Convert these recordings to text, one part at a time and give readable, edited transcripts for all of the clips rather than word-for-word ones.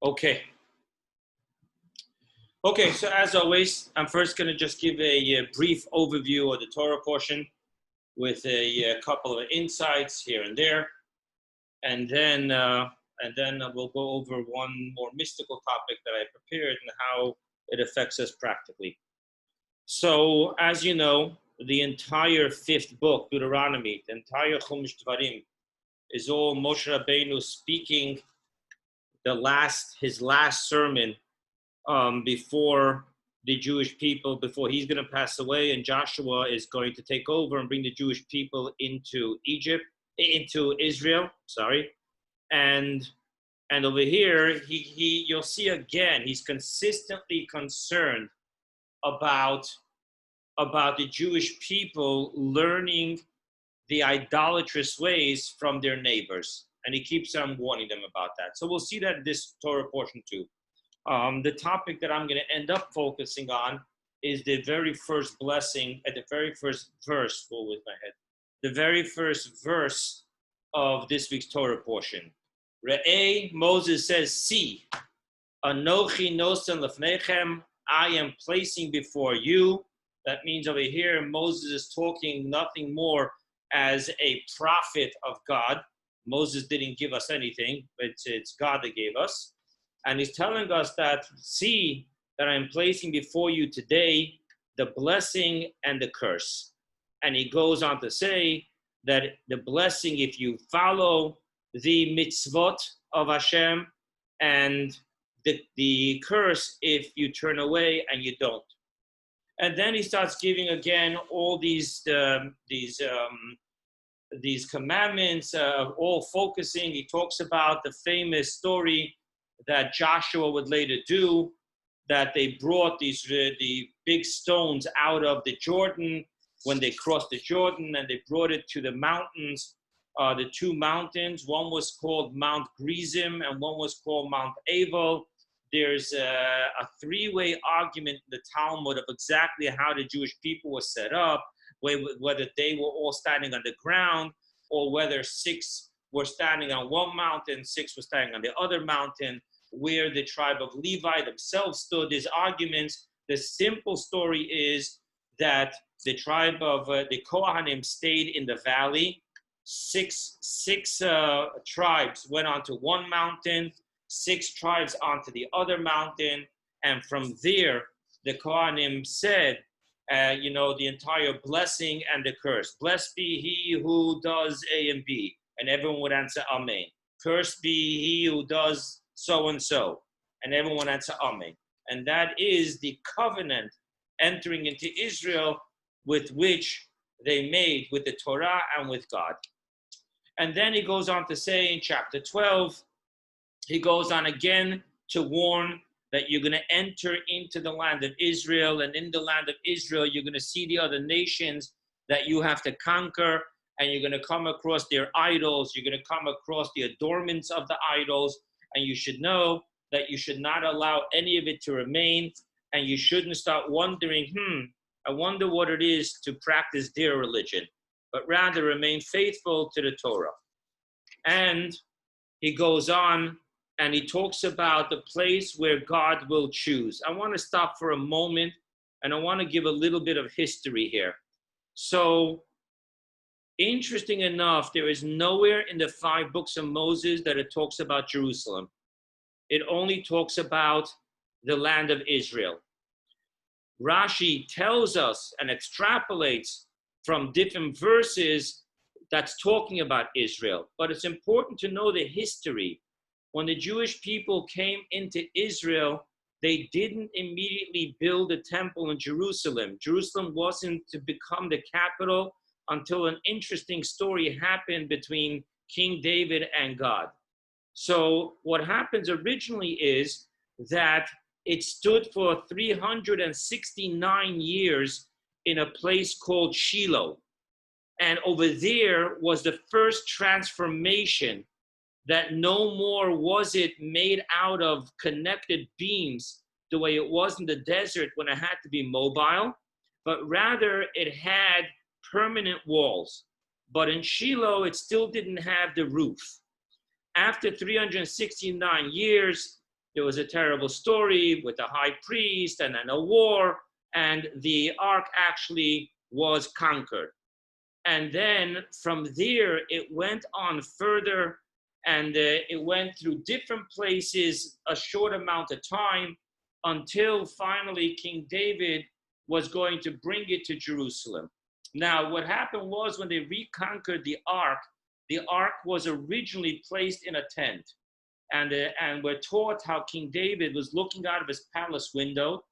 Okay. Okay, so as always, I'm first going to just give a brief overview of the Torah portion with a couple of insights here and there, and then we'll go over one more mystical topic that I prepared and how it affects us practically. So, as you know, the entire fifth book, Deuteronomy, the entire Chumash Dvarim, is all Moshe Rabbeinu speaking his last sermon before the Jewish people, before he's going to pass away, and Joshua is going to take over and bring the Jewish people into Israel. And over here, you'll see again, he's consistently concerned about the Jewish people learning the idolatrous ways from their neighbors, and he keeps on warning them about that. So we'll see that in this Torah portion too. The topic that I'm going to end up focusing on is the very first blessing at the very first verse, the very first verse of this week's Torah portion. Re'eh, Moses says, see, Anochi nosen lefnechem, I am placing before you. That means over here, Moses is talking nothing more as a prophet of God. Moses didn't give us anything, but it's God that gave us. And he's telling us that, see, that I'm placing before you today the blessing and the curse. And he goes on to say that the blessing, if you follow the mitzvot of Hashem, and the curse if you turn away and you don't. And then he starts giving again all these commandments, all focusing. He talks about the famous story that Joshua would later do, that they brought the big stones out of the Jordan when they crossed the Jordan, and they brought it to the mountains, the two mountains. One was called Mount Gerizim and one was called Mount Abel. There's a three-way argument in the Talmud of exactly how the Jewish people were set up, whether they were all standing on the ground or whether 6 were standing on one mountain, 6 were standing on the other mountain, where the tribe of Levi themselves stood. There's arguments. The simple story is that the tribe of the Kohanim stayed in the valley. Six tribes went onto one mountain, 6 tribes onto the other mountain, and from there, the Kohanim said, the entire blessing and the curse. Blessed be he who does A and B, and everyone would answer Amen. Cursed be he who does so and so, and everyone would answer Amen. And that is the covenant entering into Israel with which they made with the Torah and with God. And then he goes on to say in chapter 12, he goes on again to warn that you're going to enter into the land of Israel, and in the land of Israel, you're going to see the other nations that you have to conquer, and you're going to come across their idols, you're going to come across the adornments of the idols, and you should know that you should not allow any of it to remain, and you shouldn't start wondering, I wonder what it is to practice their religion, but rather remain faithful to the Torah. And he goes on, and he talks about the place where God will choose. I want to stop for a moment, and I want to give a little bit of history here. So, interesting enough, there is nowhere in the 5 books of Moses that it talks about Jerusalem. It only talks about the land of Israel. Rashi tells us and extrapolates from different verses that's talking about Israel. But it's important to know the history. When the Jewish people came into Israel, they didn't immediately build a temple in Jerusalem. Jerusalem wasn't to become the capital until an interesting story happened between King David and God. So what happens originally is that it stood for 369 years in a place called Shiloh. And over there was the first transformation, that no more was it made out of connected beams the way it was in the desert when it had to be mobile, but rather it had permanent walls. But in Shiloh, it still didn't have the roof. After 369 years, there was a terrible story with the high priest and then a war, and the ark actually was conquered. And then from there, it went on further, and it went through different places a short amount of time until finally King David was going to bring it to Jerusalem. Now, what happened was when they reconquered the ark was originally placed in a tent. And we're taught how King David was looking out of his palace window,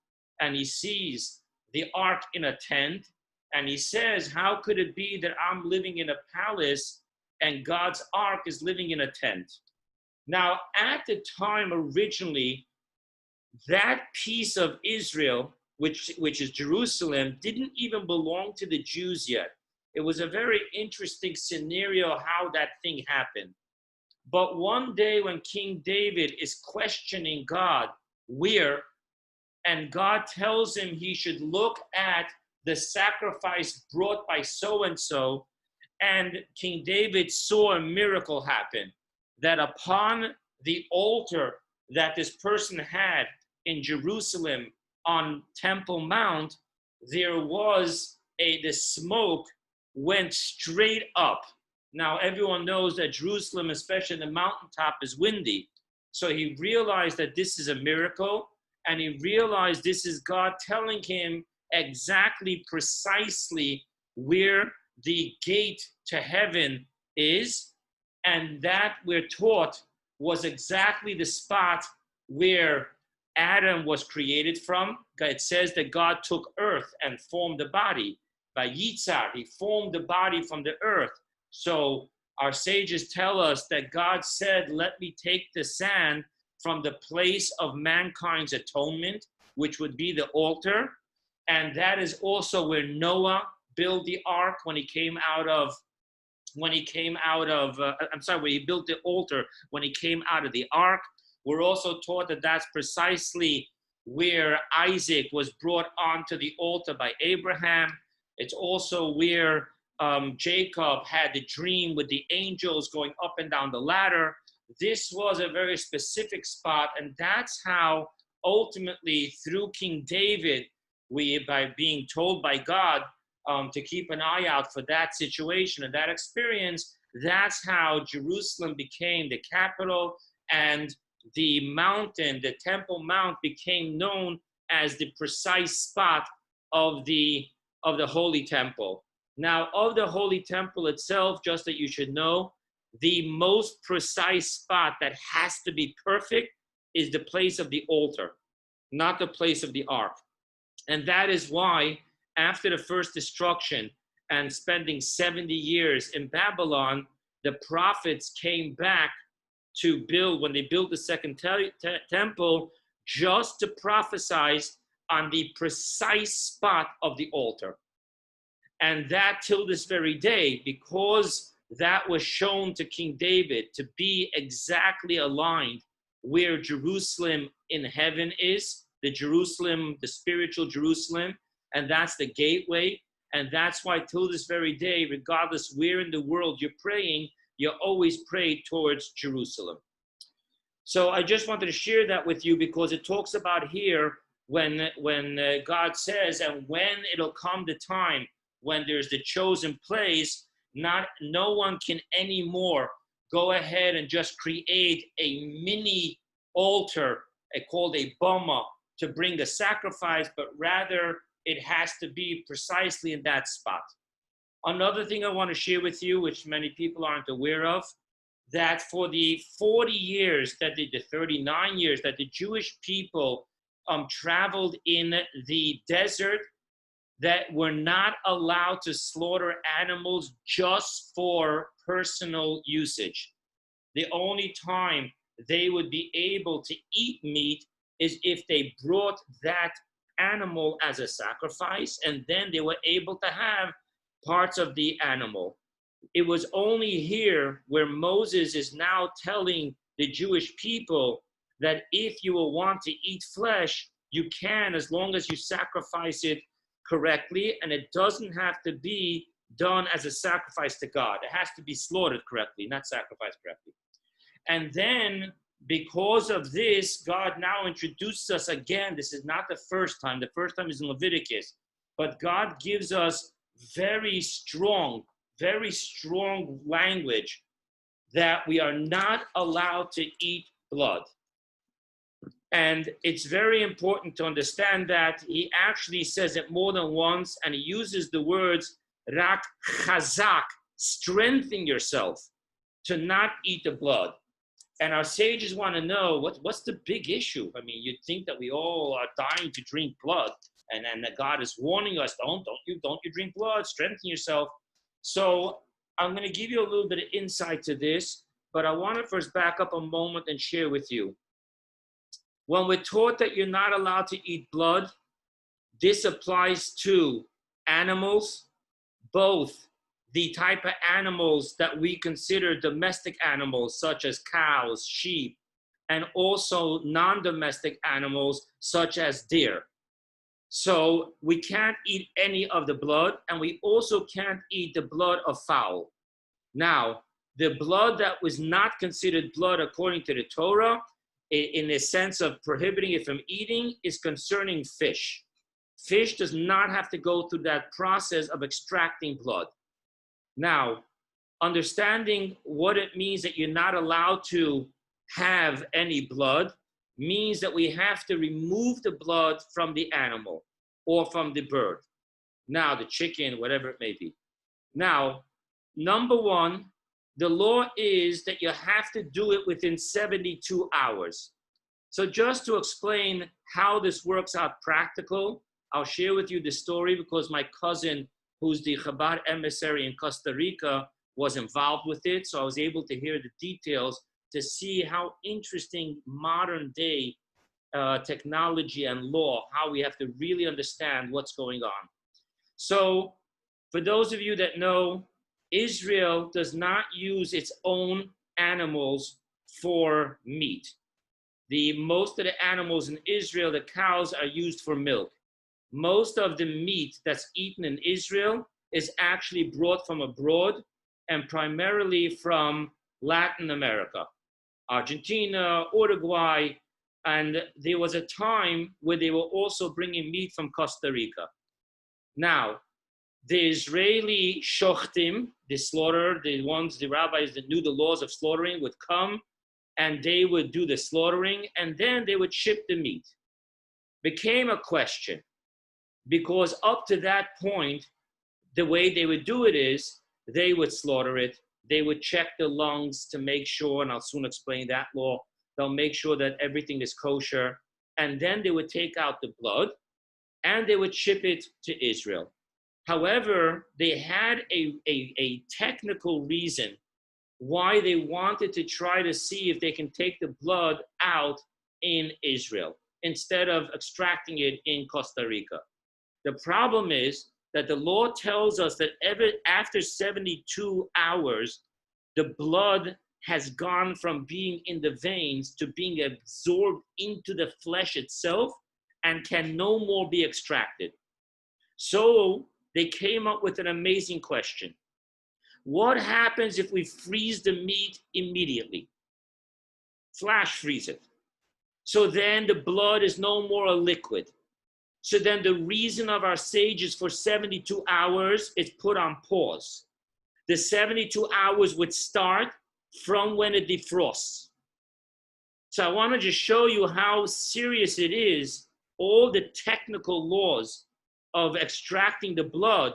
and he sees the ark in a tent, and he says, how could it be that I'm living in a palace and God's ark is living in a tent? Now, at the time originally, that piece of Israel, which is Jerusalem, didn't even belong to the Jews yet. It was a very interesting scenario how that thing happened. But one day when King David is questioning God, where, and God tells him he should look at the sacrifice brought by so-and-so, and King David saw a miracle happen, that upon the altar that this person had in Jerusalem on Temple Mount, there was the smoke went straight up. Now, everyone knows that Jerusalem, especially the mountaintop, is windy. So he realized that this is a miracle, and he realized this is God telling him exactly, precisely where the gate to heaven is. And that, we're taught, was exactly the spot where Adam was created from. It says that God took earth and formed the body. By Yitzhar, he formed the body from the earth. So our sages tell us that God said, let me take the sand from the place of mankind's atonement, which would be the altar. And that is also where Noah built the ark when he came out of, where he built the altar when he came out of the ark. We're also taught that that's precisely where Isaac was brought onto the altar by Abraham. It's also where Jacob had the dream with the angels going up and down the ladder. This was a very specific spot, and that's how ultimately through King David, by being told by God to keep an eye out for that situation and that experience, that's how Jerusalem became the capital, and the mountain, the Temple Mount, became known as the precise spot of the Holy Temple. Now, of the Holy Temple itself, just that you should know, the most precise spot that has to be perfect is the place of the altar, not the place of the ark. And that is why, after the first destruction and spending 70 years in Babylon, the prophets came back to build, when they built the second temple, just to prophesy on the precise spot of the altar. And that till this very day, because that was shown to King David to be exactly aligned where Jerusalem in heaven is, the Jerusalem, the spiritual Jerusalem, and that's the gateway. And that's why till this very day, regardless where in the world you're praying, you always pray towards Jerusalem. So I just wanted to share that with you, because it talks about here when God says, and when it'll come the time when there's the chosen place, no one can anymore go ahead and just create a mini altar called a bama to bring a sacrifice, but rather it has to be precisely in that spot. Another thing I want to share with you, which many people aren't aware of, that for the 40 years, the 39 years that the Jewish people traveled in the desert, that were not allowed to slaughter animals just for personal usage. The only time they would be able to eat meat is if they brought that animal as a sacrifice, and then they were able to have parts of the animal. It was only here where Moses is now telling the Jewish people that if you will want to eat flesh, you can, as long as you sacrifice it correctly, and it doesn't have to be done as a sacrifice to God. It has to be slaughtered correctly, not sacrificed correctly. And then because of this, God now introduces us again. This is not the first time. The first time is in Leviticus. But God gives us very strong language that we are not allowed to eat blood. And it's very important to understand that he actually says it more than once, and he uses the words rak chazak, strengthen yourself to not eat the blood. And our sages want to know what's the big issue. I mean, you'd think that we all are dying to drink blood, and that God is warning us, don't you drink blood, strengthen yourself. So I'm going to give you a little bit of insight to this, but I want to first back up a moment and share with you. When we're taught that you're not allowed to eat blood, this applies to animals, both the type of animals that we consider domestic animals, such as cows, sheep, and also non-domestic animals, such as deer. So we can't eat any of the blood, and we also can't eat the blood of fowl. Now, the blood that was not considered blood according to the Torah, in the sense of prohibiting it from eating, is concerning fish. Fish does not have to go through that process of extracting blood. Now, understanding what it means that you're not allowed to have any blood means that we have to remove the blood from the animal or from the bird. Now, the chicken, whatever it may be. Now, number one, the law is that you have to do it within 72 hours. So just to explain how this works out practical, I'll share with you the story because my cousin, who's the Chabad emissary in Costa Rica, was involved with it. So I was able to hear the details to see how interesting modern day technology and law, how we have to really understand what's going on. So for those of you that know, Israel does not use its own animals for meat. Most of the animals in Israel, the cows, are used for milk. Most of the meat that's eaten in Israel is actually brought from abroad and primarily from Latin America, Argentina, Uruguay, and there was a time where they were also bringing meat from Costa Rica. Now, the Israeli shochtim, the slaughterer, the rabbis that knew the laws of slaughtering, would come and they would do the slaughtering and then they would ship the meat. Became a question because up to that point, the way they would do it is they would slaughter it. They would check the lungs to make sure, and I'll soon explain that law. They'll make sure that everything is kosher. And then they would take out the blood and they would ship it to Israel. However, they had a technical reason why they wanted to try to see if they can take the blood out in Israel instead of extracting it in Costa Rica. The problem is that the law tells us that after 72 hours, the blood has gone from being in the veins to being absorbed into the flesh itself and can no more be extracted. So they came up with an amazing question. What happens if we freeze the meat immediately? Flash freeze it. So then the blood is no more a liquid. So then the reason of our sages for 72 hours is put on pause. The 72 hours would start from when it defrosts. So I want to just show you how serious it is, all the technical laws of extracting the blood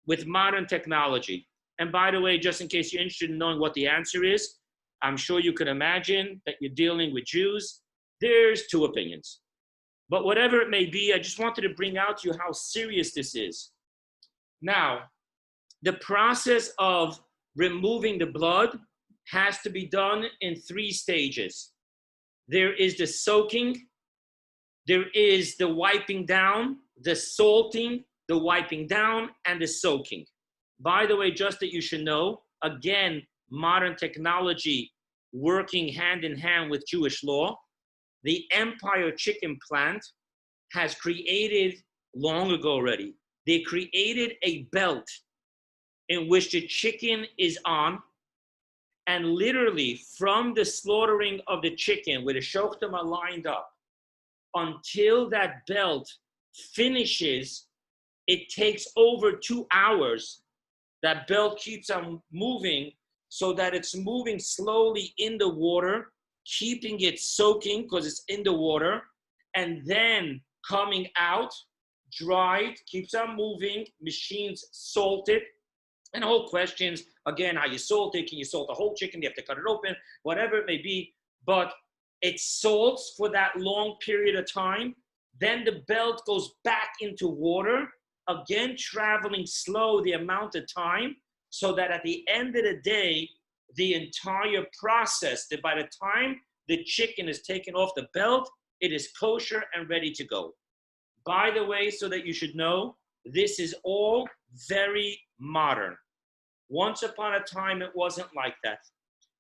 with modern technology. And by the way, just in case you're interested in knowing what the answer is, I'm sure you can imagine that you're dealing with Jews. There's two opinions. But whatever it may be, I just wanted to bring out to you how serious this is. Now, the process of removing the blood has to be done in 3 stages. There is the soaking, there is the wiping down, the salting, the wiping down, and the soaking. By the way, just that you should know, again, modern technology working hand in hand with Jewish law, the Empire Chicken Plant has created, long ago already, they created a belt in which the chicken is on, And literally from the slaughtering of the chicken, where the shochtim are lined up, until that belt finishes, it takes over 2 hours. That belt keeps on moving so that it's moving slowly in the water, keeping it soaking because it's in the water, and then coming out, dried, keeps on moving, machines salt it, and whole questions, again, how you salt it, can you salt the whole chicken, you have to cut it open, whatever it may be, but it salts for that long period of time, then the belt goes back into water, again traveling slow the amount of time, so that at the end of the day, the entire process, that by the time the chicken is taken off the belt, it is kosher and ready to go. By the way, so that you should know, this is all very modern. Once upon a time, it wasn't like that.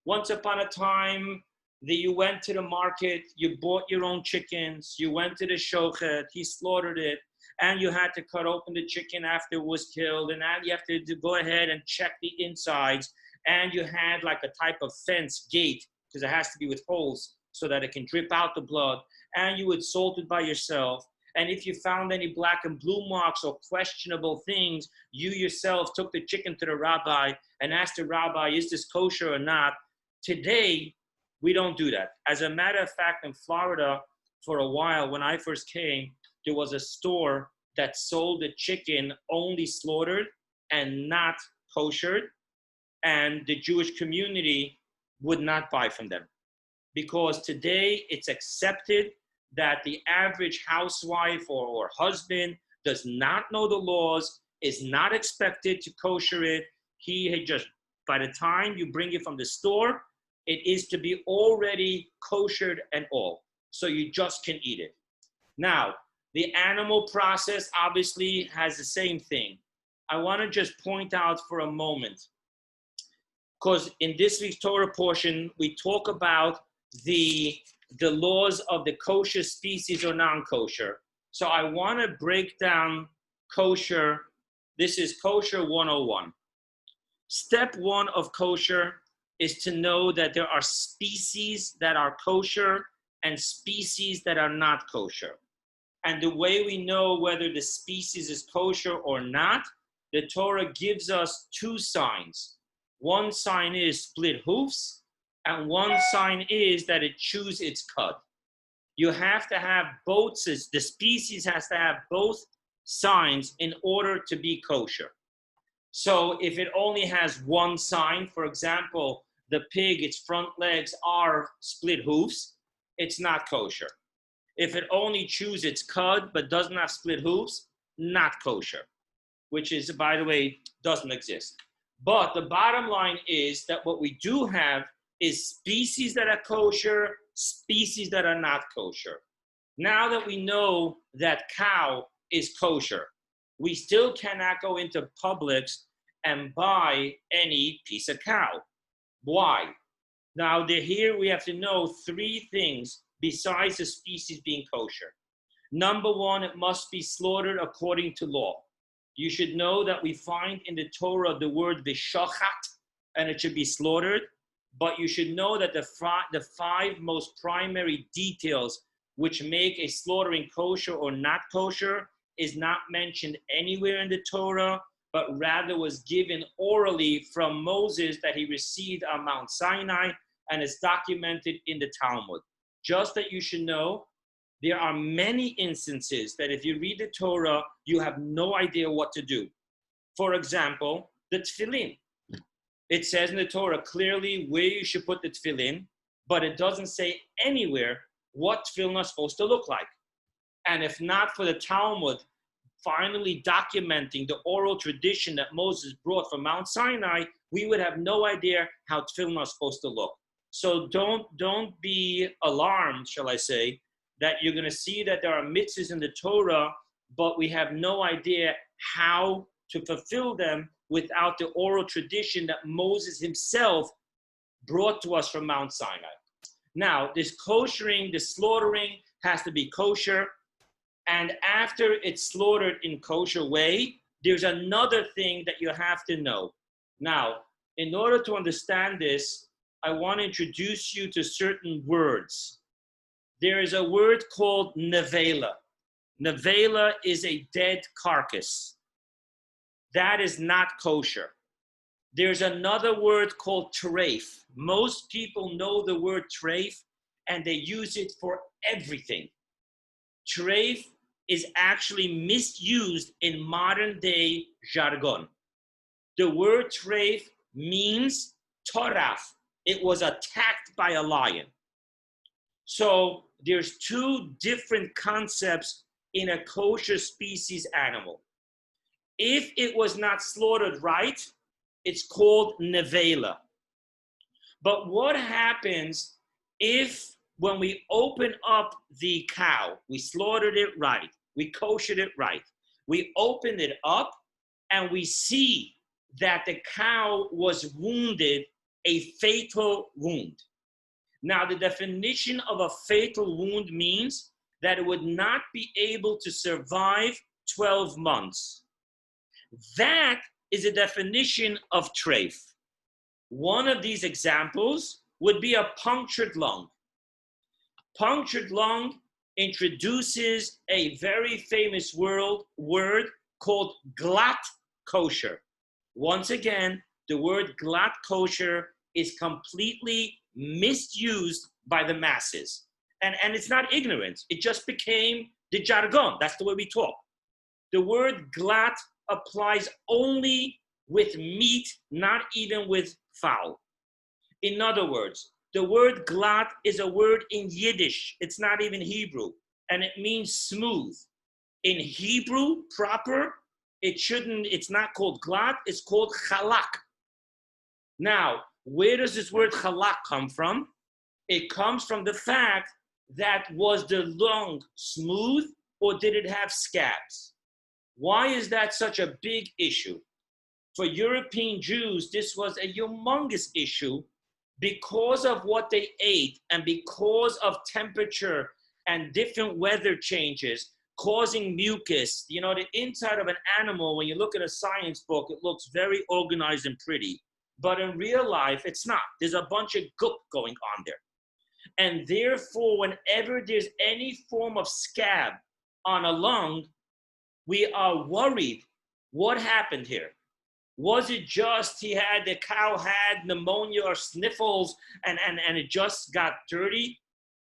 Once upon a time, you went to the market, you bought your own chickens, you went to the shochet, he slaughtered it, and you had to cut open the chicken after it was killed, and now you have to go ahead and check the insides, and you had like a type of fence gate, because it has to be with holes so that it can drip out the blood, and you would salt it by yourself. And if you found any black and blue marks or questionable things, you yourself took the chicken to the rabbi and asked the rabbi, is this kosher or not? Today, we don't do that. As a matter of fact, in Florida, for a while, when I first came, there was a store that sold the chicken only slaughtered and not koshered, and the Jewish community would not buy from them. Because today, it's accepted that the average housewife or husband does not know the laws, is not expected to kosher it. He had just, by the time you bring it from the store, it is to be already koshered and all. So you just can eat it. Now, the animal process obviously has the same thing. I want to just point out for a moment, because in this week's Torah portion, we talk about the laws of the kosher species or non-kosher. So I want to break down kosher. This is kosher 101. Step one of kosher is to know that there are species that are kosher and species that are not kosher. And the way we know whether the species is kosher or not, the Torah gives us 2 signs. One sign is split hoofs, and one sign is that it chews its cud. You have to have both, the species has to have both signs in order to be kosher. So if it only has one sign, for example, the pig, its front legs are split hoofs, it's not kosher. If it only chews its cud but doesn't have split hoofs, not kosher, which is, by the way, doesn't exist. But the bottom line is that what we do have is species that are kosher, species that are not kosher. Now that we know that cow is kosher, we still cannot go into Publix and buy any piece of cow. Why? Now, here we have to know 3 things besides the species being kosher. Number 1, it must be slaughtered according to law. You should know that we find in the Torah the word v'shachat, and it should be slaughtered. But you should know that the 5 most primary details which make a slaughtering kosher or not kosher is not mentioned anywhere in the Torah, but rather was given orally from Moses that he received on Mount Sinai, and is documented in the Talmud. Just that you should know, there are many instances that if you read the Torah, you have no idea what to do. For example, the tefillin. It says in the Torah clearly where you should put the tefillin, but it doesn't say anywhere what tefillin are supposed to look like. And if not for the Talmud finally documenting the oral tradition that Moses brought from Mount Sinai, we would have no idea how tefillin are supposed to look. So don't be alarmed, shall I say, that you're going to see that there are mitzvahs in the Torah, but we have no idea how to fulfill them without the oral tradition that Moses himself brought to us from Mount Sinai. Now, this koshering, the slaughtering has to be kosher. And after it's slaughtered in kosher way, there's another thing that you have to know. Now, in order to understand this, I want to introduce you to certain words. There is a word called nevela. Nevela is a dead carcass. That is not kosher. There's another word called treif. Most people know the word treif and they use it for everything. Treif is actually misused in modern day jargon. The word treif means toraf. It was attacked by a lion. So there's two different concepts in a kosher species animal. If it was not slaughtered right, it's called nevela. But what happens if when we open up the cow, we slaughtered it right, we koshered it right, we opened it up and we see that the cow was wounded a fatal wound. Now, the definition of a fatal wound means that it would not be able to survive 12 months. That is a definition of treif. One of these examples would be a punctured lung. Punctured lung introduces a very famous word called glatt kosher. Once again, the word glatt kosher is completely misused by the masses. And it's not ignorance. It just became the jargon. That's the way we talk. The word glatt applies only with meat, not even with fowl. In other words, the word glatt is a word in Yiddish. It's not even Hebrew. And it means smooth. In Hebrew proper, it's not called glatt, it's called chalak. Now, where does this word chalak come from? It comes from the fact that was the lung smooth or did it have scabs? Why is that such a big issue? For European Jews, this was a humongous issue because of what they ate and because of temperature and different weather changes causing mucus. You know, the inside of an animal, when you look at a science book, it looks very organized and pretty. But in real life, it's not. There's a bunch of gook going on there. And therefore, whenever there's any form of scab on a lung, we are worried. What happened here? Was it just the cow had pneumonia or sniffles and it just got dirty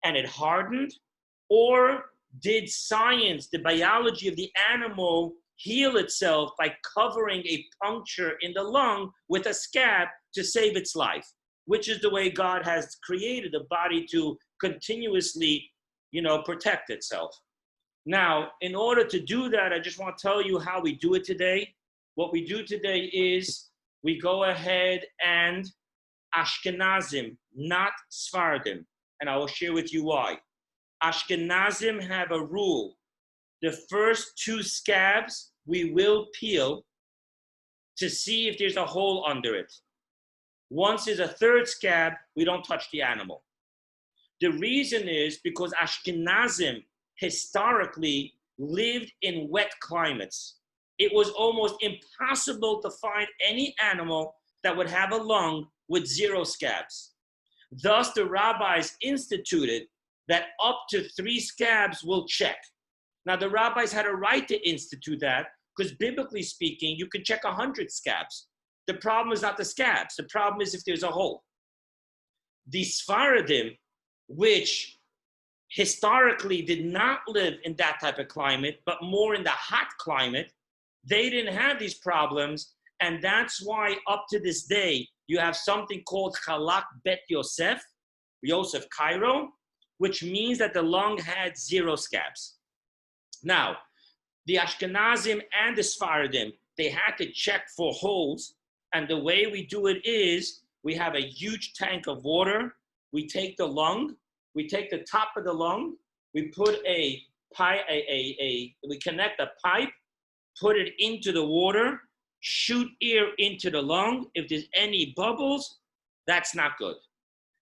and it hardened? Or did science, the biology of the animal, heal itself by covering a puncture in the lung with a scab to save its life? Which is the way God has created the body to continuously, protect itself. Now, in order to do that, I just want to tell you how we do it today. What we do today is we go ahead and Ashkenazim, not Sephardim. And I will share with you why. Ashkenazim have a rule. The first two scabs we will peel to see if there's a hole under it. Once there's a third scab, we don't touch the animal. The reason is because Ashkenazim historically lived in wet climates. It was almost impossible to find any animal that would have a lung with 0 scabs. Thus, the rabbis instituted that up to 3 scabs will check. Now, the rabbis had a right to institute that because biblically speaking, you can check 100 scabs. The problem is not the scabs. The problem is if there's a hole. The Sephardim, which historically did not live in that type of climate, but more in the hot climate, they didn't have these problems. And that's why up to this day, you have something called Chalak Bet Yosef Cairo, which means that the lung had 0 scabs. Now, the Ashkenazim and the Sephardim, they had to check for holes. And the way we do it is we have a huge tank of water. We take the lung, we take the top of the lung, we put we connect a pipe, put it into the water, shoot air into the lung. If there's any bubbles, that's not good.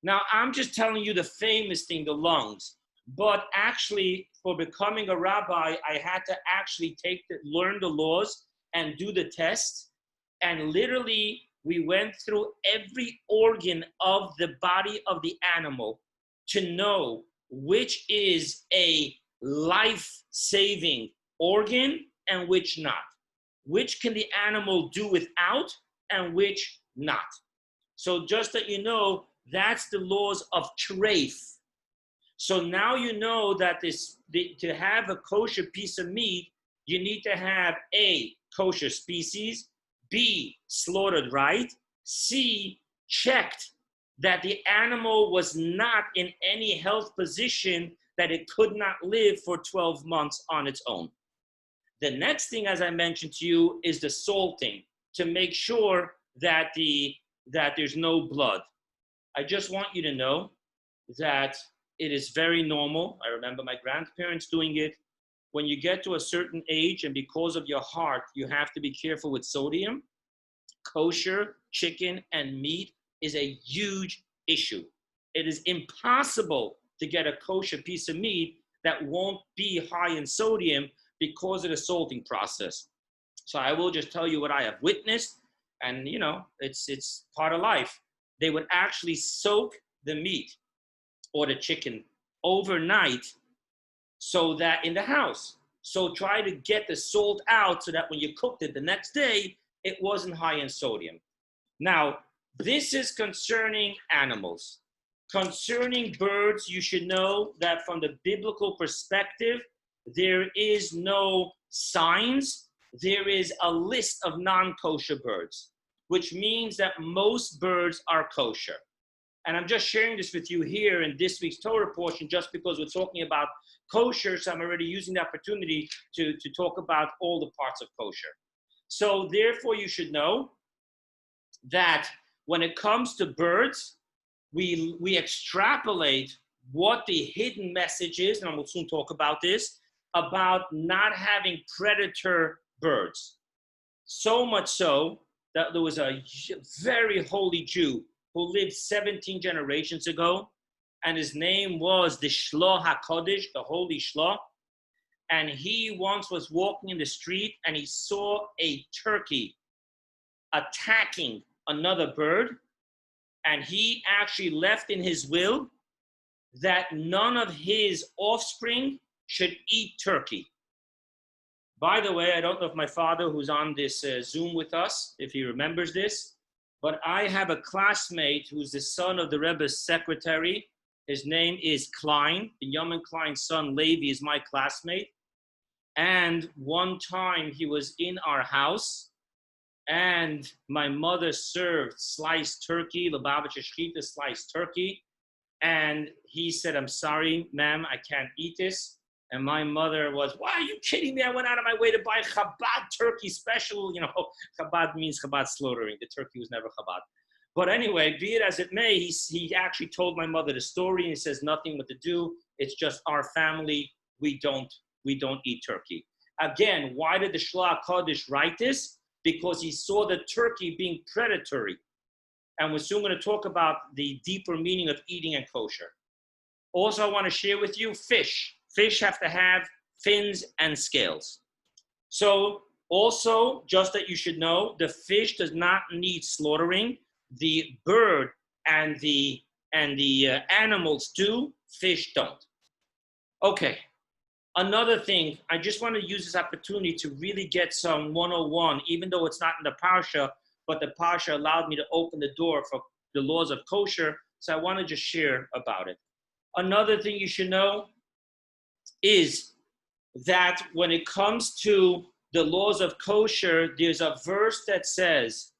Now, I'm just telling you the famous thing, the lungs. But actually, for becoming a rabbi, I had to actually learn the laws and do the test. And literally, We went through every organ of the body of the animal to know which is a life-saving organ and which not. Which can the animal do without and which not. So just that you know, that's the laws of treif. So now you know that to have a kosher piece of meat, you need to have A, kosher species, B, slaughtered right, C, checked that the animal was not in any health position that it could not live for 12 months on its own. The next thing, as I mentioned to you, is the salting to make sure that there's no blood. I just want you to know that it is very normal. I remember my grandparents doing it. When you get to a certain age and because of your heart, you have to be careful with sodium. Kosher chicken and meat is a huge issue. It is impossible to get a kosher piece of meat that won't be high in sodium because of the salting process. So I will just tell you what I have witnessed, and you know, it's part of life. They would actually soak the meat or the chicken overnight so that in the house. So try to get the salt out so that when you cooked it the next day, it wasn't high in sodium. Now, this is concerning animals. Concerning birds, you should know that from the biblical perspective, there is no signs. There is a list of non-kosher birds, which means that most birds are kosher. And I'm just sharing this with you here in this week's Torah portion just because we're talking about kosher, so I'm already using the opportunity to talk about all the parts of kosher. So therefore, you should know that when it comes to birds, we extrapolate what the hidden message is, and I will soon talk about this, about not having predator birds. So much so that there was a very holy Jew who lived 17 generations ago, and his name was the Shloh HaKodesh, the Holy Shloh. And he once was walking in the street and he saw a turkey attacking another bird, and he actually left in his will that none of his offspring should eat turkey. By the way, I don't know if my father, who's on this Zoom with us, if he remembers this, but I have a classmate who's the son of the Rebbe's secretary. His name is Klein. Benjamin Klein's son, Levi, is my classmate. And one time he was in our house, and my mother served sliced turkey, Lubavitcher Shchita sliced turkey. And he said, "I'm sorry, ma'am, I can't eat this." And my mother was, "Why are you kidding me? I went out of my way to buy Chabad turkey special." You know, Chabad means Chabad slaughtering. The turkey was never Chabad. But anyway, be it as it may, he actually told my mother the story, and he says nothing what to do. It's just our family. We don't eat turkey. Again, why did the Shloh HaKodesh write this? Because he saw the turkey being predatory. And we're soon going to talk about the deeper meaning of eating and kosher. Also, I want to share with you fish. Fish have to have fins and scales. So also, just that you should know, the fish does not need slaughtering. The bird and the animals do. Fish don't. Okay. Another thing, I just want to use this opportunity to really get some 101, even though it's not in the Parsha, but the Parsha allowed me to open the door for the laws of kosher, so I want to just share about it. Another thing you should know is that when it comes to the laws of kosher, there's a verse that says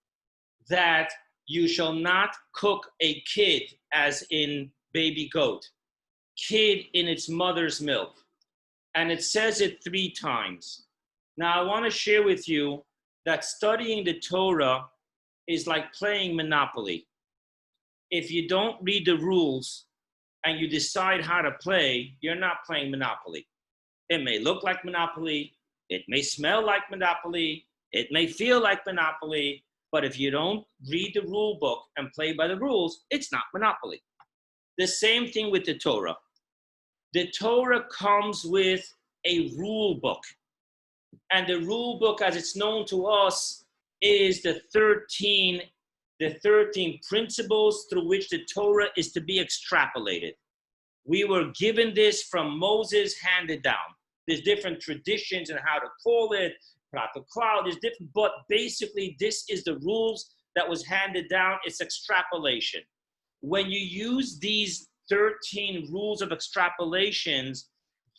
that you shall not cook a kid as in baby goat, kid in its mother's milk. And it says it 3 times. Now, I want to share with you that studying the Torah is like playing Monopoly. If you don't read the rules and you decide how to play, you're not playing Monopoly. It may look like Monopoly, it may smell like Monopoly, it may feel like Monopoly, but if you don't read the rule book and play by the rules, it's not Monopoly. The same thing with the Torah. The Torah comes with a rule book. And the rule book, as it's known to us, is the 13 the 13 principles through which the Torah is to be extrapolated. We were given this from Moses, handed down. There's different traditions and how to call it, Prophet Cloud, there's different, but basically this is the rules that was handed down. It's extrapolation. When you use these 13 rules of extrapolations,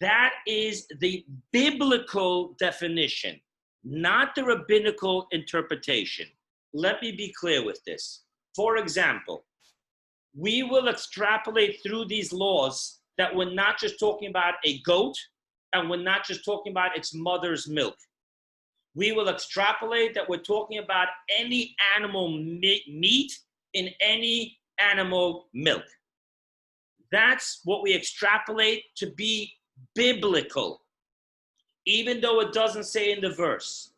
that is the biblical definition, not the rabbinical interpretation. Let me be clear with this. For example, we will extrapolate through these laws that we're not just talking about a goat and we're not just talking about its mother's milk. We will extrapolate that we're talking about any animal meat in any animal milk. That's what we extrapolate to be biblical, even though it doesn't say in the verse.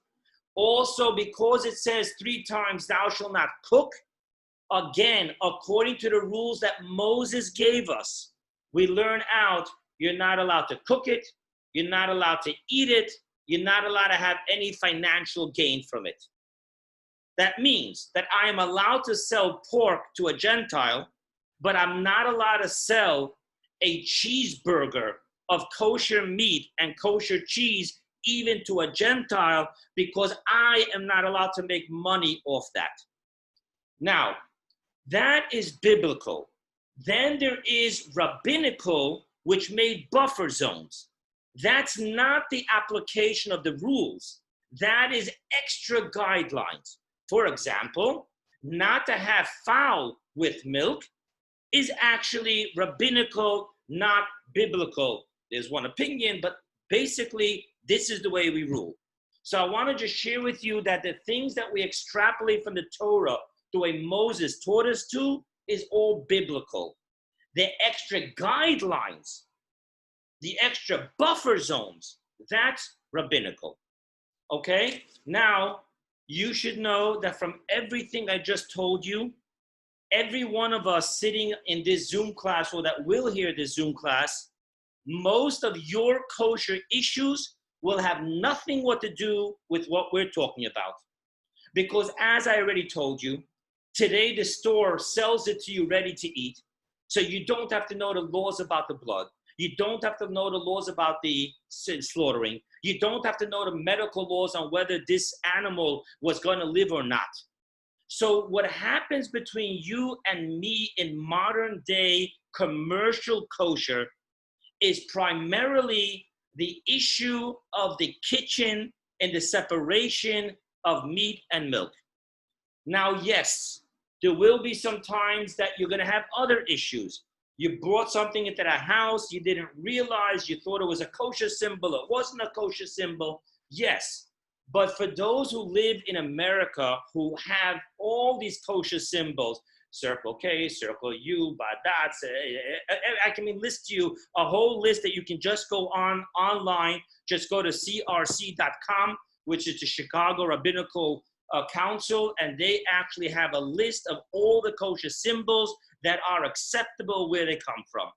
Also, because it says 3 times, thou shalt not cook, again, according to the rules that Moses gave us, we learn out you're not allowed to cook it, you're not allowed to eat it, you're not allowed to have any financial gain from it. That means that I am allowed to sell pork to a Gentile, but I'm not allowed to sell a cheeseburger of kosher meat and kosher cheese even to a Gentile, because I am not allowed to make money off that. Now, that is biblical. Then there is rabbinical, which made buffer zones. That's not the application of the rules. That is extra guidelines. For example, not to have fowl with milk is actually rabbinical, not biblical. There's one opinion, but basically, this is the way we rule. So I want to just share with you that the things that we extrapolate from the Torah, the way Moses taught us to, is all biblical. The extra guidelines, the extra buffer zones, that's rabbinical. Okay? Now, you should know that from everything I just told you, every one of us sitting in this Zoom class or that will hear this Zoom class, most of your kosher issues will have nothing what to do with what we're talking about. Because as I already told you, today the store sells it to you ready to eat. So you don't have to know the laws about the blood. You don't have to know the laws about the slaughtering. You don't have to know the medical laws on whether this animal was going to live or not. So what happens between you and me in modern day commercial kosher is primarily the issue of the kitchen and the separation of meat and milk. Now, yes, there will be some times that you're going to have other issues. You brought something into the house, you didn't realize, you thought it was a kosher symbol, it wasn't a kosher symbol. Yes, but for those who live in America who have all these kosher symbols, Circle K, Circle U, Badatz, I can list you a whole list that you can just go on online, just go to crc.com, which is the Chicago Rabbinical Council, and they actually have a list of all the kosher symbols that are acceptable where they come from.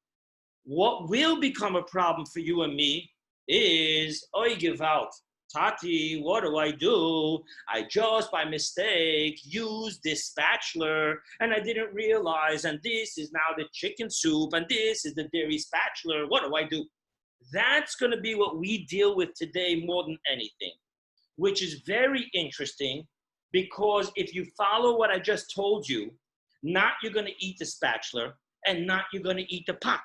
What will become a problem for you and me is, oy gewalt, Tati, what do? I just by mistake used this spatula and I didn't realize, and this is now the chicken soup and this is the dairy spatula, what do? That's going to be what we deal with today more than anything, which is very interesting because if you follow what I just told you, not you're going to eat the spatula and not you're going to eat the pot.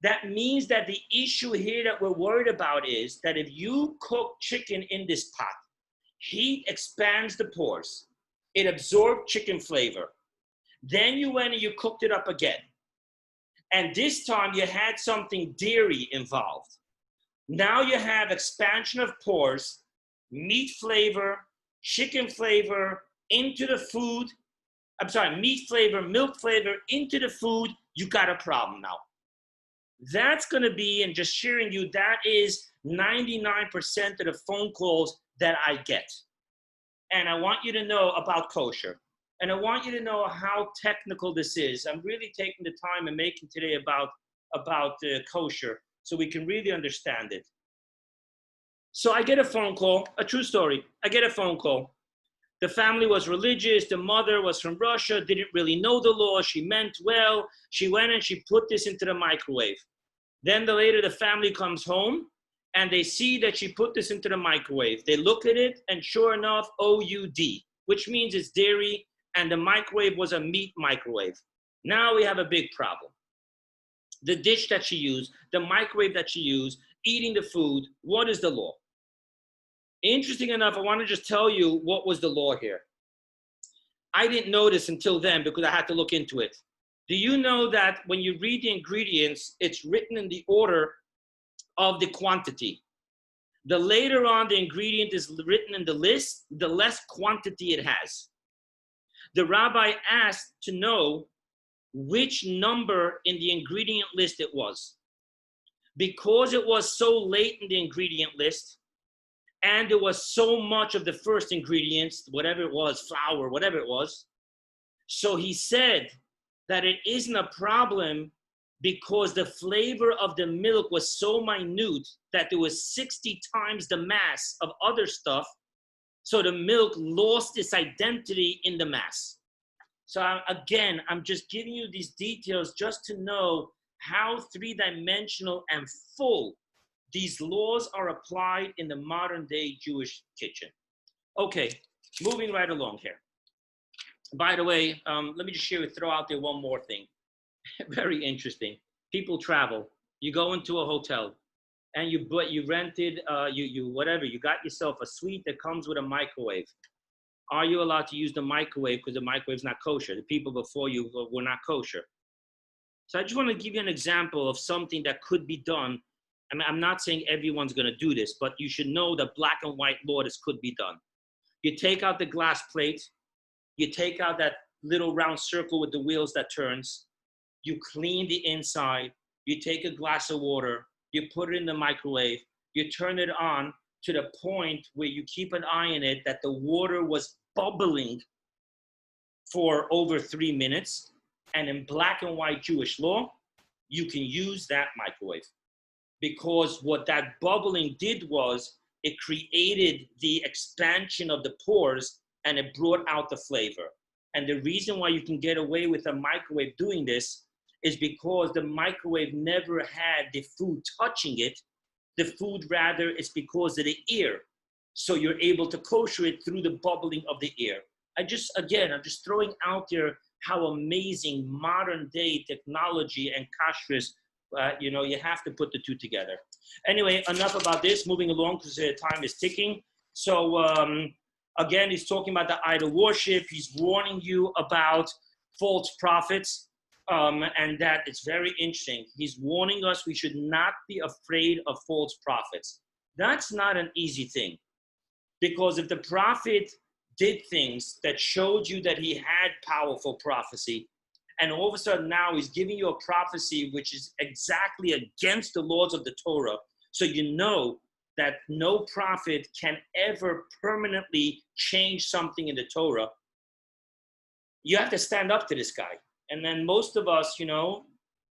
That means that the issue here that we're worried about is that if you cook chicken in this pot, heat expands the pores. It absorbed chicken flavor. Then you went and you cooked it up again. And this time you had something dairy involved. Now you have expansion of pores, meat flavor, chicken flavor into the food. I'm sorry, meat flavor, milk flavor into the food. You got a problem now. That's going to be, and just sharing you, that is 99% of the phone calls that I get. And I want you to know about kosher. And I want you to know how technical this is. I'm really taking the time and making today about kosher so we can really understand it. So I get a phone call, a true story. I get a phone call. The family was religious. The mother was from Russia, didn't really know the law. She meant well. She went and she put this into the microwave. Then later the family comes home and they see that she put this into the microwave. They look at it and sure enough, OUD, which means it's dairy, and the microwave was a meat microwave. Now we have a big problem. The dish that she used, the microwave that she used, eating the food, what is the law? Interesting enough, I want to just tell you what was the law here. I didn't know this until then because I had to look into it. Do you know that when you read the ingredients, it's written in the order of the quantity? The later on the ingredient is written in the list, the less quantity it has. The rabbi asked to know which number in the ingredient list it was. Because it was so late in the ingredient list, and there was so much of the first ingredients, whatever it was, flour, whatever it was. So he said that it isn't a problem because the flavor of the milk was so minute that there was 60 times the mass of other stuff. So the milk lost its identity in the mass. So again, I'm just giving you these details just to know how three-dimensional and full these laws are applied in the modern day Jewish kitchen. Okay, moving right along here. By the way, let me just throw out there one more thing. Very interesting. People travel. You go into a hotel and you rented, you got yourself a suite that comes with a microwave. Are you allowed to use the microwave because the microwave's not kosher? The people before you were not kosher. So I just want to give you an example of something that could be done. I mean, I'm not saying everyone's going to do this, but you should know the black and white law this could be done. You take out the glass plate. You take out that little round circle with the wheels that turns. You clean the inside. You take a glass of water. You put it in the microwave. You turn it on to the point where you keep an eye on it that the water was bubbling for over 3 minutes. And in black and white Jewish law, you can use that microwave. Because what that bubbling did was it created the expansion of the pores and it brought out the flavor. And the reason why you can get away with a microwave doing this is because the microwave never had the food touching it. The food rather is because of the air. So you're able to kosher it through the bubbling of the air. I'm just throwing out there how amazing modern day technology and kashrus. You have to put the two together. Anyway, enough about this. Moving along because time is ticking. So again, he's talking about the idol worship. He's warning you about false prophets, and that it's very interesting. He's warning us we should not be afraid of false prophets. That's not an easy thing, because if the prophet did things that showed you that he had powerful prophecy, and all of a sudden now he's giving you a prophecy which is exactly against the laws of the Torah, so you know that no prophet can ever permanently change something in the Torah, you have to stand up to this guy. And then most of us,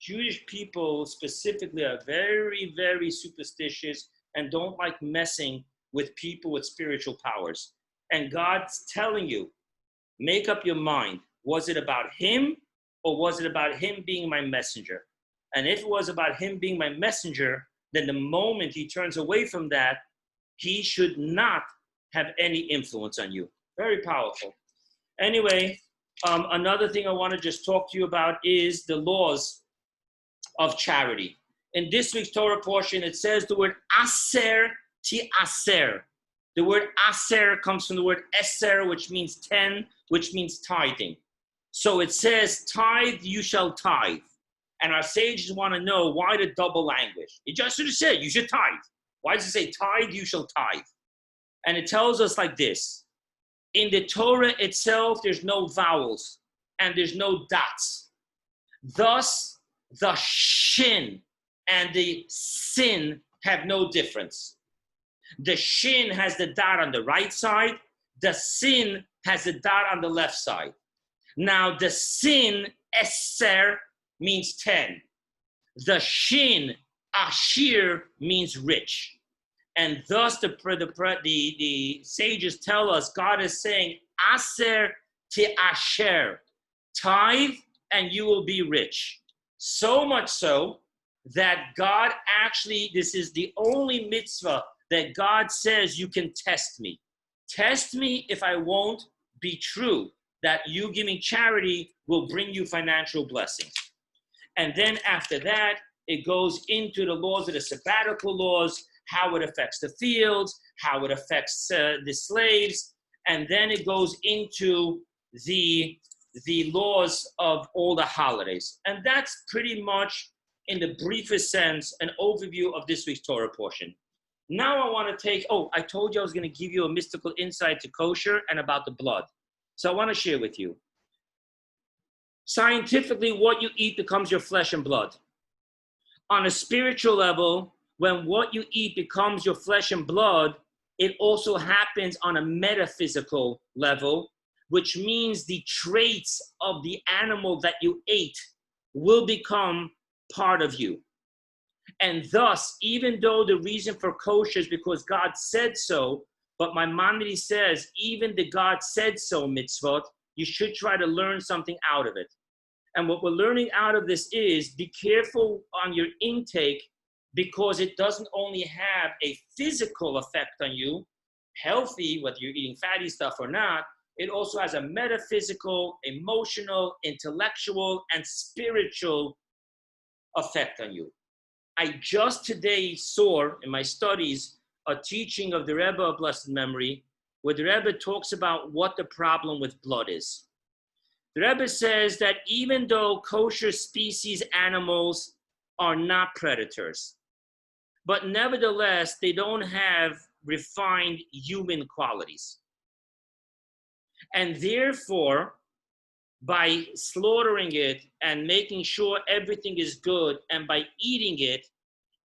Jewish people specifically are very, very superstitious and don't like messing with people with spiritual powers. And God's telling you, make up your mind. Was it about him or was it about him being my messenger? And if it was about him being my messenger, then the moment he turns away from that, he should not have any influence on you. Very powerful. Anyway, another thing I want to just talk to you about is the laws of charity. In this week's Torah portion, it says the word aser ti aser. The word aser comes from the word eser, which means 10, which means tithing. So it says, tithe, you shall tithe. And our sages want to know why the double language. It just should have said, you should tithe. Why does it say, tithe, you shall tithe? And it tells us like this. In the Torah itself, there's no vowels and there's no dots. Thus, the shin and the sin have no difference. The shin has the dot on the right side. The sin has the dot on the left side. Now, the sin, eser, means 10. The shin, ashir, means rich. And thus the sages tell us, God is saying, Aser Te'asher. Tithe and you will be rich. So much so that God actually, this is the only mitzvah that God says you can test me. Test me if I won't be true, that you giving charity will bring you financial blessings. And then after that, it goes into the laws of the sabbatical laws, how it affects the fields, how it affects the slaves, and then it goes into the laws of all the holidays. And that's pretty much, in the briefest sense, an overview of this week's Torah portion. Now I want to take, I told you I was going to give you a mystical insight to kosher and about the blood. So I want to share with you. Scientifically, what you eat becomes your flesh and blood. On a spiritual level, when what you eat becomes your flesh and blood, it also happens on a metaphysical level, which means the traits of the animal that you ate will become part of you. And thus, even though the reason for kosher is because God said so, but Maimonides says, even the God said so mitzvot, you should try to learn something out of it. And what we're learning out of this is, be careful on your intake, because it doesn't only have a physical effect on you, healthy, whether you're eating fatty stuff or not, it also has a metaphysical, emotional, intellectual, and spiritual effect on you. I just today saw in my studies a teaching of the Rebbe of blessed memory, where the Rebbe talks about what the problem with blood is. The Rebbe says that even though kosher species animals are not predators, but nevertheless, they don't have refined human qualities. And therefore, by slaughtering it and making sure everything is good, and by eating it,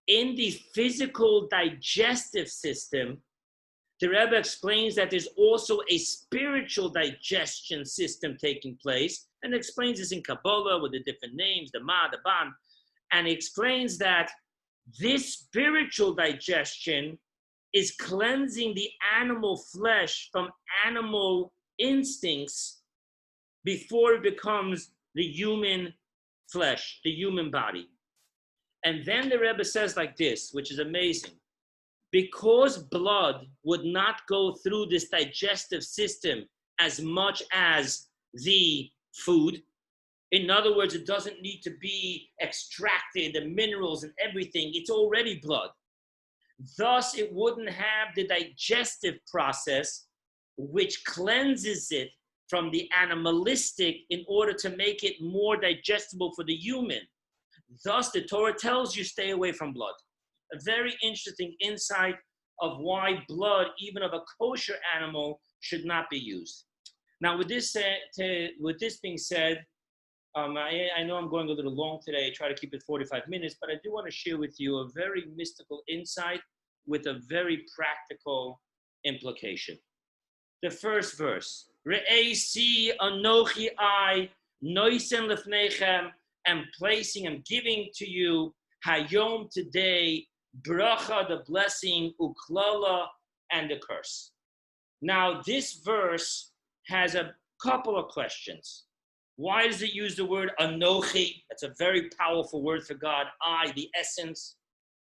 in the physical digestive system, the Rebbe explains that there's also a spiritual digestion system taking place, and explains this in Kabbalah with the different names, the Ma, the Ban, and he explains that this spiritual digestion is cleansing the animal flesh from animal instincts before it becomes the human flesh, the human body. And then the Rebbe says like this, which is amazing. Because blood would not go through this digestive system as much as the food, in other words, it doesn't need to be extracted, the minerals and everything, it's already blood. Thus, it wouldn't have the digestive process which cleanses it from the animalistic in order to make it more digestible for the human. Thus, the Torah tells you stay away from blood. A very interesting insight of why blood, even of a kosher animal, should not be used. Now, with this being said, I know I'm going a little long today. I try to keep it 45 minutes, but I do want to share with you a very mystical insight with a very practical implication. The first verse, Re'esi anochi I, noisen lefnechem, am placing, I'm giving to you, hayom today, bracha, the blessing, uklala, and the curse. Now, this verse has a couple of questions. Why does it use the word anochi? That's a very powerful word for God. I, the essence.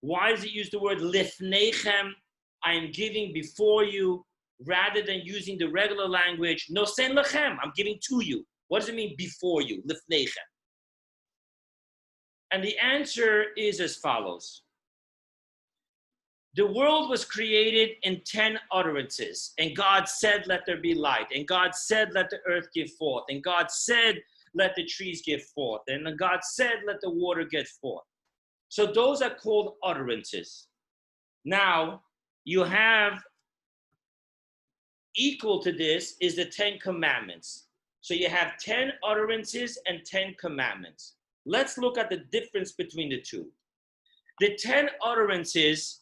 Why does it use the word lifnechem? I am giving before you, rather than using the regular language, nosen lechem, I'm giving to you. What does it mean before you, lifnechem? And the answer is as follows. The world was created in 10 utterances, and God said, let there be light, and God said, let the earth give forth, and God said, let the trees give forth, and God said, let the water get forth. So those are called utterances. Now, you have equal to this is the 10 commandments. So you have 10 utterances and 10 commandments. Let's look at the difference between the two. The 10 utterances,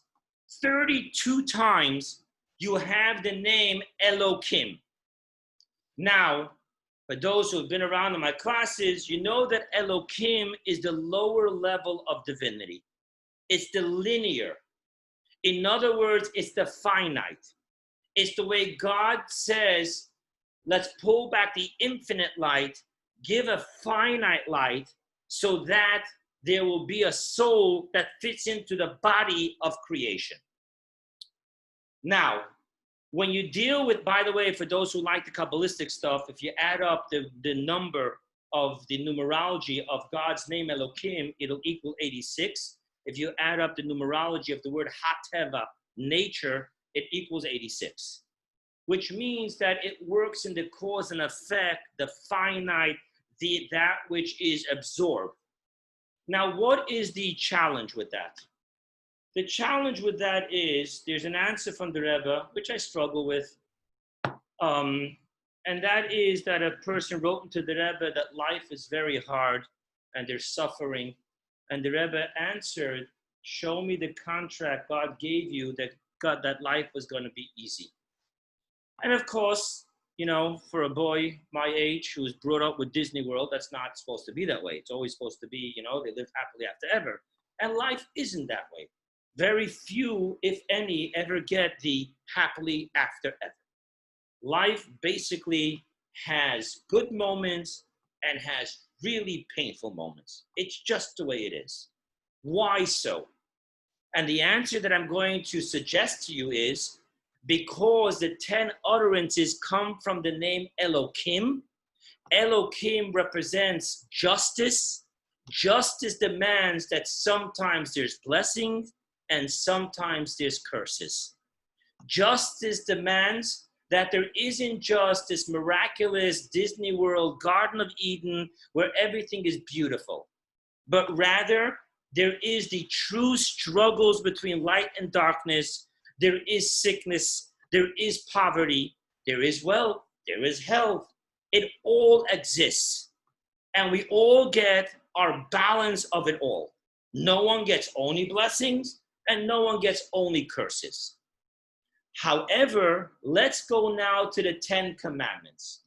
32 times you have the name Elokim. Now, for those who have been around in my classes, you know that Elokim is the lower level of divinity. It's the linear. In other words, it's the finite. It's the way God says, Let's pull back the infinite light, give a finite light, so that there will be a soul that fits into the body of creation. Now, when you deal with, by the way, for those who like the Kabbalistic stuff, if you add up the number of the numerology of God's name Elohim, it'll equal 86. If you add up the numerology of the word Hateva, nature, it equals 86. Which means that it works in the cause and effect, the finite, that which is absorbed. Now, what is the challenge with that? The challenge with that is, there's an answer from the Rebbe, which I struggle with, and that is that a person wrote into the Rebbe that life is very hard and there's suffering, and the Rebbe answered, show me the contract God gave you that life was going to be easy. And of course, you know, for a boy my age who was brought up with Disney World, that's not supposed to be that way. It's always supposed to be, you know, they live happily after ever. And life isn't that way. Very few, if any, ever get the happily after ever. Life basically has good moments and has really painful moments. It's just the way it is. Why so? And the answer that I'm going to suggest to you is because the 10 utterances come from the name Elohim. Elohim represents justice. Justice demands that sometimes there's blessings and sometimes there's curses. Justice demands that there isn't just this miraculous Disney World Garden of Eden where everything is beautiful, but rather there is the true struggles between light and darkness. There is sickness, there is poverty, there is wealth, there is health. It all exists. And we all get our balance of it all. No one gets only blessings and no one gets only curses. However, let's go now to the 10 commandments.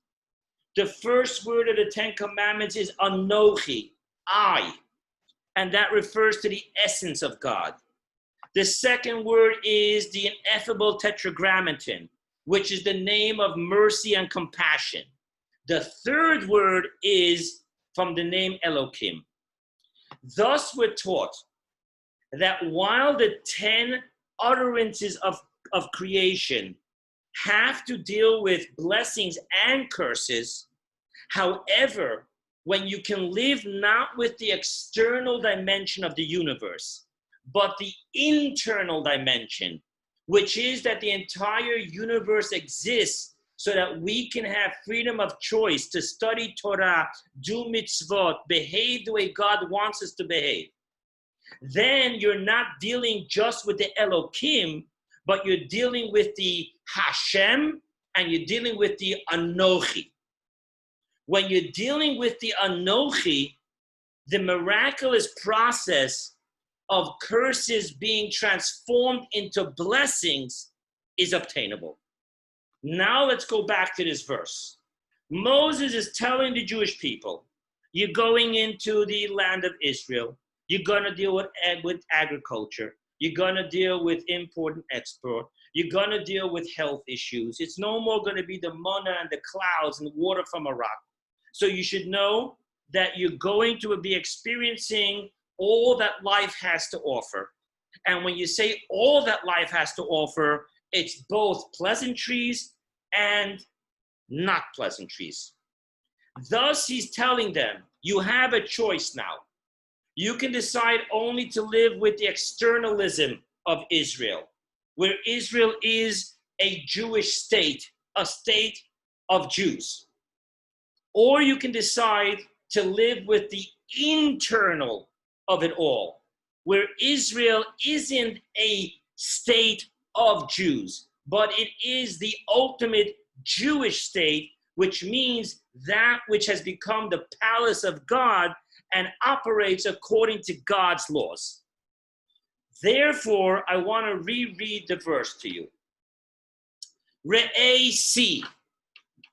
The first word of the 10 commandments is Anochi, I. And that refers to the essence of God. The second word is the ineffable tetragrammaton, which is the name of mercy and compassion. The third word is from the name Elohim. Thus we're taught that while the 10 utterances of creation have to deal with blessings and curses, however, when you can live not with the external dimension of the universe, but the internal dimension, which is that the entire universe exists so that we can have freedom of choice to study Torah, do mitzvot, behave the way God wants us to behave, then you're not dealing just with the Elohim, but you're dealing with the Hashem and you're dealing with the Anochi. When you're dealing with the Anochi, the miraculous process of curses being transformed into blessings is obtainable. Now let's go back to this verse. Moses is telling the Jewish people, you're going into the land of Israel. You're going to deal with agriculture. You're going to deal with import and export. You're going to deal with health issues. It's no more going to be the manna and the clouds and the water from a rock. So you should know that you're going to be experiencing all that life has to offer. And when you say all that life has to offer, it's both pleasantries and not pleasantries. Thus, he's telling them, you have a choice now. You can decide only to live with the externalism of Israel, where Israel is a Jewish state, a state of Jews. Or you can decide to live with the internal of it all, where Israel isn't a state of Jews, but it is the ultimate Jewish state, which means that which has become the palace of God and operates according to God's laws. Therefore, I want to reread the verse to you. Re'ei see.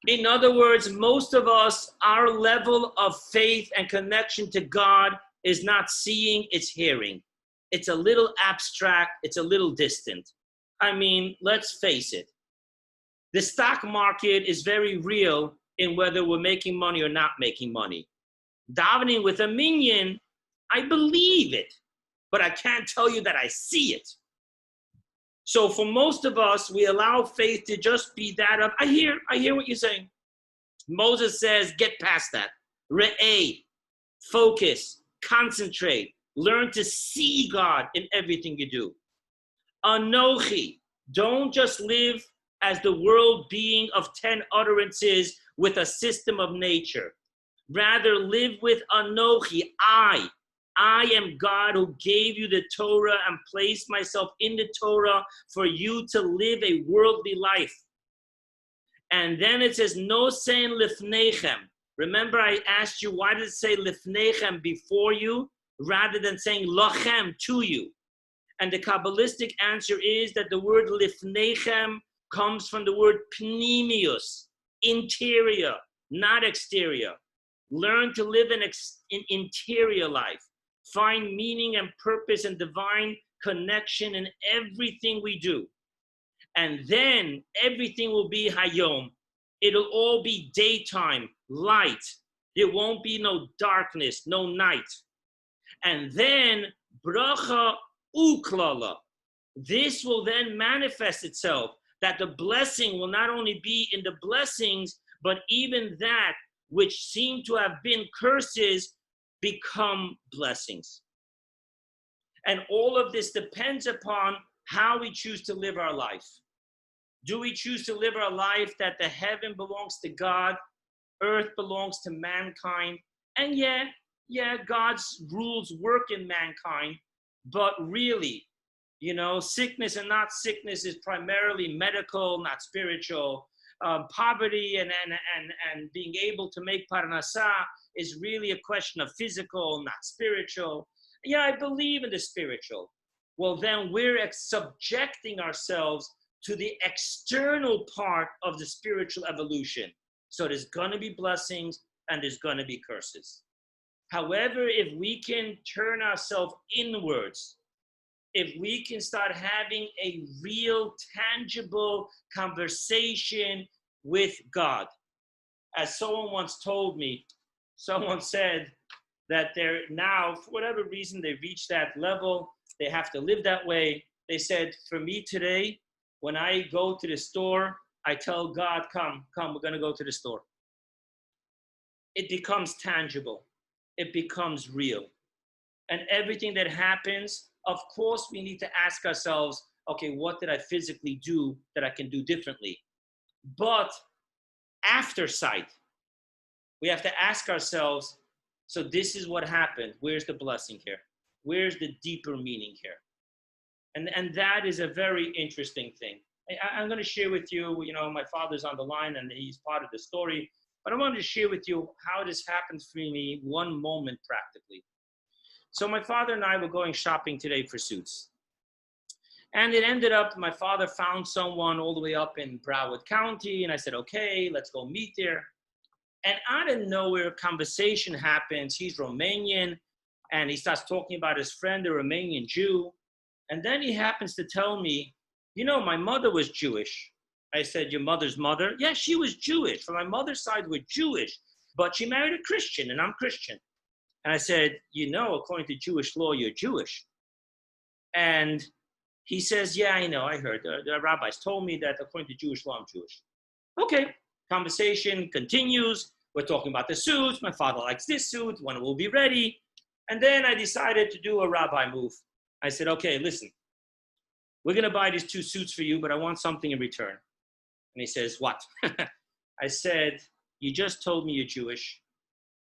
In other words, most of us, our level of faith and connection to God is not seeing, it's hearing. It's a little abstract, it's a little distant. I mean, let's face it. The stock market is very real in whether we're making money or not making money. Davening with a minyan, I believe it, but I can't tell you that I see it. So for most of us, we allow faith to just be that of, I hear what you're saying. Moses says, get past that. Re'eh, focus, concentrate, learn to see God in everything you do. Anochi, don't just live as the world being of 10 utterances with a system of nature. Rather live with Anochi, I am God who gave you the Torah and placed myself in the Torah for you to live a worldly life. And then it says, no saying lifnechem. Remember I asked you, why did it say lifnechem, before you, rather than saying lachem, to you? And the Kabbalistic answer is that the word lifnechem comes from the word pnimius, interior, not exterior. Learn to live an interior life. Find meaning and purpose and divine connection in everything we do. And then everything will be hayom. It'll all be daytime, light. There won't be no darkness, no night. And then bracha uklala. This will then manifest itself, that the blessing will not only be in the blessings, but even that which seem to have been curses become blessings. And all of this depends upon how we choose to live our life. Do we choose to live our life that the heaven belongs to God, earth belongs to mankind, and yeah, God's rules work in mankind, but really, sickness and not sickness is primarily medical, not spiritual. Poverty and being able to make parnasah is really a question of physical, not spiritual. Yeah, I believe in the spiritual. Well, then we're subjecting ourselves to the external part of the spiritual evolution. So there's going to be blessings and there's going to be curses. However, if we can turn ourselves inwards, if we can start having a real, tangible conversation with God. As someone once told me, someone said that they're now, for whatever reason, they reached that level, they have to live that way. They said, for me today, when I go to the store, I tell God, come, we're going to go to the store. It becomes tangible. It becomes real. And everything that happens, of course, we need to ask ourselves, okay, what did I physically do that I can do differently? But after sight, we have to ask ourselves, so this is what happened. Where's the blessing here? Where's the deeper meaning here? And that is a very interesting thing. I'm going to share with you, my father's on the line and he's part of the story, but I wanted to share with you how this happened for me one moment practically. So my father and I were going shopping today for suits. And it ended up, my father found someone all the way up in Broward County. And I said, okay, let's go meet there. And out of nowhere, a conversation happens. He's Romanian. And he starts talking about his friend, a Romanian Jew. And then he happens to tell me, my mother was Jewish. I said, your mother's mother? Yeah, she was Jewish. From my mother's side, we're Jewish. But she married a Christian, and I'm Christian. And I said, according to Jewish law, you're Jewish. And he says, yeah, I know, I heard. The rabbis told me that according to Jewish law, I'm Jewish. Okay, conversation continues. We're talking about the suits. My father likes this suit, when it will be ready. And then I decided to do a rabbi move. I said, okay, listen, we're going to buy these 2 suits for you, but I want something in return. And he says, what? I said, you just told me you're Jewish.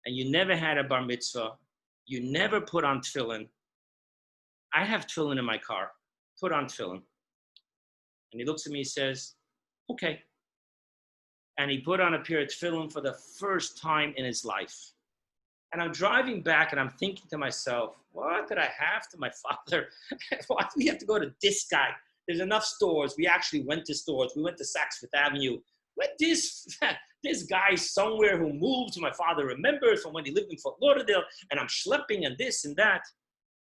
And you never had a bar mitzvah, you never put on tefillin. I have tefillin in my car, put on tefillin. And he looks at me and says, okay. And he put on a pair of tefillin for the first time in his life. And I'm driving back and I'm thinking to myself, what did I have to my father? Why do we have to go to this guy? There's enough stores. We actually went to stores. We went to Saks Fifth Avenue. What this guy somewhere who moved, my father remembers from when he lived in Fort Lauderdale, and I'm schlepping and this and that.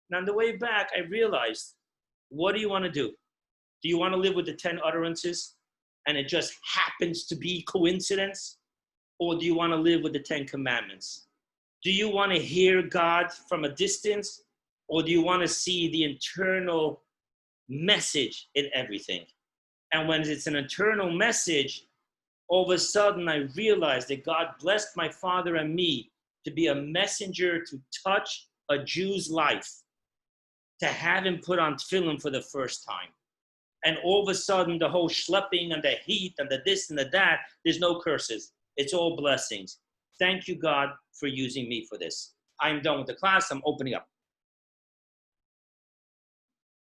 And on the way back, I realized, what do you want to do? Do you want to live with the 10 utterances? and it just happens to be coincidence? Or do you want to live with the 10 Commandments? Do you want to hear God from a distance? Or do you want to see the internal message in everything? And when it's an internal message, all of a sudden I realized that God blessed my father and me to be a messenger to touch a Jew's life, to have him put on tefillin for the first time. And all of a sudden, the whole schlepping and the heat and the this and the that, there's no curses. It's all blessings. Thank you, God, for using me for this. I'm done with the class. I'm opening up.